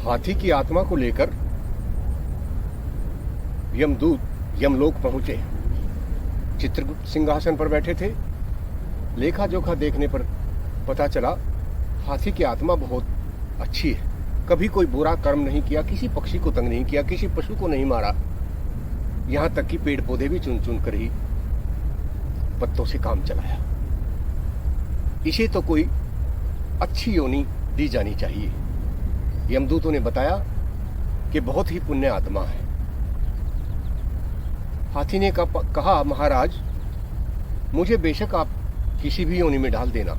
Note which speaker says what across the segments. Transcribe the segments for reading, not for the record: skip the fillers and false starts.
Speaker 1: हाथी की आत्मा को लेकर यमदूत यमलोक पहुंचे। चित्रगुप्त सिंहासन पर बैठे थे। लेखा जोखा देखने पर पता चला हाथी की आत्मा बहुत अच्छी है, कभी कोई बुरा कर्म नहीं किया, किसी पक्षी को तंग नहीं किया, किसी पशु को नहीं मारा, यहां तक कि पेड़ पौधे भी चुन चुन कर ही पत्तों से काम चलाया। इसे तो कोई अच्छी योनि दी जानी चाहिए। यमदूतों ने बताया कि बहुत ही पुण्य आत्मा है। हाथी ने कहा, महाराज, मुझे बेशक आप किसी भी योनि में डाल देना,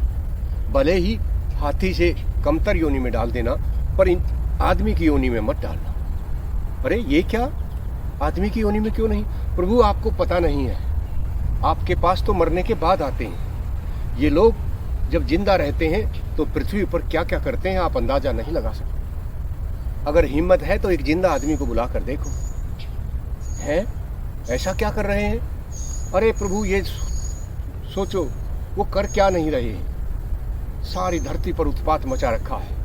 Speaker 1: भले ही हाथी से कमतर योनि में डाल देना, पर इन आदमी की योनि में मत डालना। अरे ये क्या, आदमी की योनि में क्यों नहीं? प्रभु, आपको पता नहीं है, आपके पास तो मरने के बाद आते हैं। ये लोग जब जिंदा रहते हैं तो पृथ्वी पर क्या क्या करते हैं आप अंदाजा नहीं लगा सकते। अगर हिम्मत है तो एक जिंदा आदमी को बुला कर देखो। हैं, ऐसा क्या कर रहे हैं? अरे प्रभु, ये सोचो वो कर क्या नहीं रहे हैं। सारी धरती पर उत्पात मचा रखा है।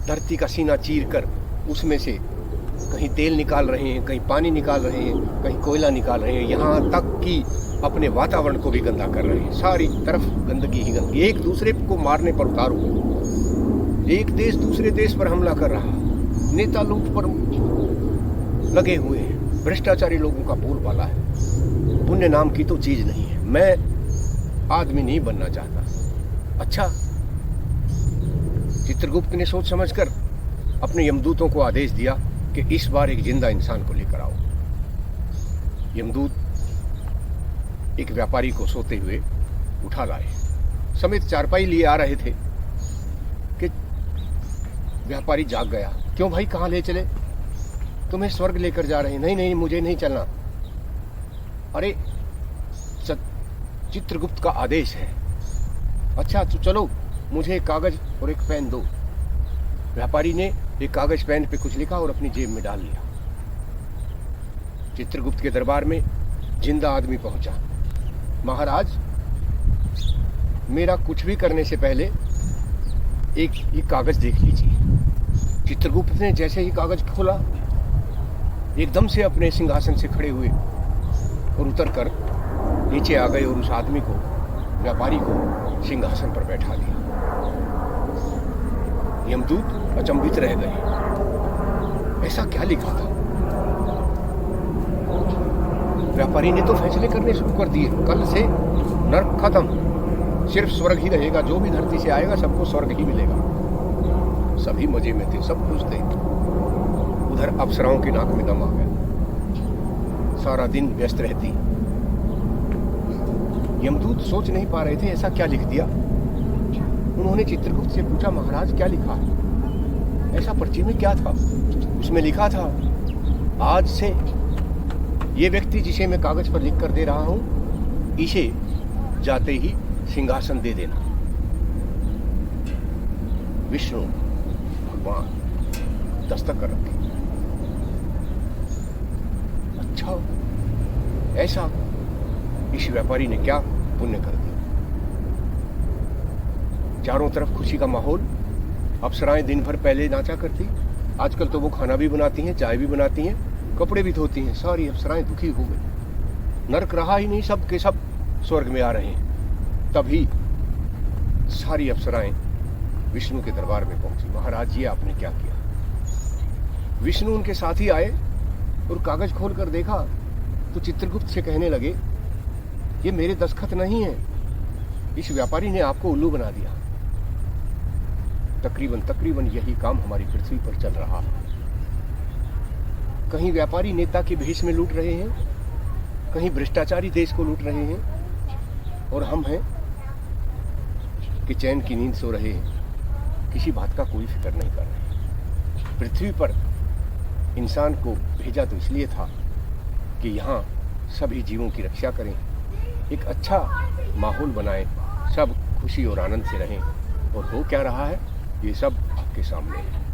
Speaker 1: धरती का सीना चीर कर उसमें से कहीं तेल निकाल रहे हैं, कहीं पानी निकाल रहे हैं, कहीं कोयला निकाल रहे हैं, यहाँ तक कि अपने वातावरण को भी गंदा कर रहे हैं। सारी तरफ गंदगी ही गंदगी। एक दूसरे को मारने पर उतारू। एक देश दूसरे देश पर हमला कर रहा, नेता लूट पर लगे हुए हैं, भ्रष्टाचारी लोगों का बोलबाला है। पुण्य नाम की तो चीज नहीं है। मैं आदमी नहीं बनना चाहता। अच्छा, चित्रगुप्त ने सोच समझकर अपने यमदूतों को आदेश दिया कि इस बार एक जिंदा इंसान को लेकर आओ। यमदूत एक व्यापारी को सोते हुए उठा लाए। समेत चारपाई लिए आ रहे थे कि व्यापारी जाग गया। क्यों भाई, कहाँ ले चले? तुम्हें स्वर्ग लेकर जा रहे हैं। नहीं नहीं, मुझे नहीं चलना। अरे चित्रगुप्त का आदेश है। अच्छा तो चलो, मुझे एक कागज और एक पेन दो। व्यापारी ने एक कागज पेन पे कुछ लिखा और अपनी जेब में डाल लिया। चित्रगुप्त के दरबार में जिंदा आदमी पहुंचा। महाराज, मेरा कुछ भी करने से पहले एक ये कागज देख लीजिए। चित्रगुप्त ने जैसे ही कागज खोला, एकदम से अपने सिंहासन से खड़े हुए और उतरकर नीचे आ गए और उस आदमी को, व्यापारी को सिंहासन पर बैठा दिया। यमदूत अचंभित रह गए। ऐसा क्या लिखा था? व्यापारी ने तो फैसले करने शुरू कर दिए। कल से नर्क खत्म, सिर्फ स्वर्ग ही रहेगा। जो भी धरती से आएगा सबको स्वर्ग ही मिलेगा। सभी मजे में थे, सब खुश थे। उधर अप्सराओं के नाक में दम आ गया। सारा दिन व्यस्त रहती। यमदूत सोच नहीं पा रहे थे ऐसा क्या लिख दिया। उन्होंने चित्रगुप्त से पूछा, महाराज क्या लिखा है? ऐसा पर्ची में क्या था? उसमें लिखा था, आज से ये व्यक्ति जिसे मैं कागज पर लिख कर दे रहा हूं, इसे जाते ही सिंहासन दे देना। विष्णु भगवान दस्तक कर रखे। अच्छा, ऐसा इस व्यापारी ने क्या पुण्य कर दिया। चारों तरफ खुशी का माहौल। अप्सराएं दिन भर पहले नाचा करती, आजकल तो वो खाना भी बनाती हैं, चाय भी बनाती हैं, कपड़े भी धोती हैं। सारी अप्सराएं दुखी हो गई। नरक रहा ही नहीं, सब के सब स्वर्ग में आ रहे हैं। तभी सारी अप्सराएं विष्णु के दरबार में पहुंची। महाराज, ये आपने क्या किया? विष्णु उनके साथ ही आए और कागज खोल कर देखा तो चित्रगुप्त से कहने लगे, ये मेरे दस्तखत नहीं है, इस व्यापारी ने आपको उल्लू बना दिया। तकरीबन यही काम हमारी पृथ्वी पर चल रहा है। कहीं व्यापारी नेता के भेष में लूट रहे हैं, कहीं भ्रष्टाचारी देश को लूट रहे हैं, और हम हैं कि चैन की नींद सो रहे हैं, किसी बात का कोई फिक्र नहीं कर रहे। पृथ्वी पर इंसान को भेजा तो इसलिए था कि यहाँ सभी जीवों की रक्षा करें, एक अच्छा माहौल बनाएं, सब खुशी और आनंद से रहें। और हो क्या रहा है, ये सब आपके सामने है।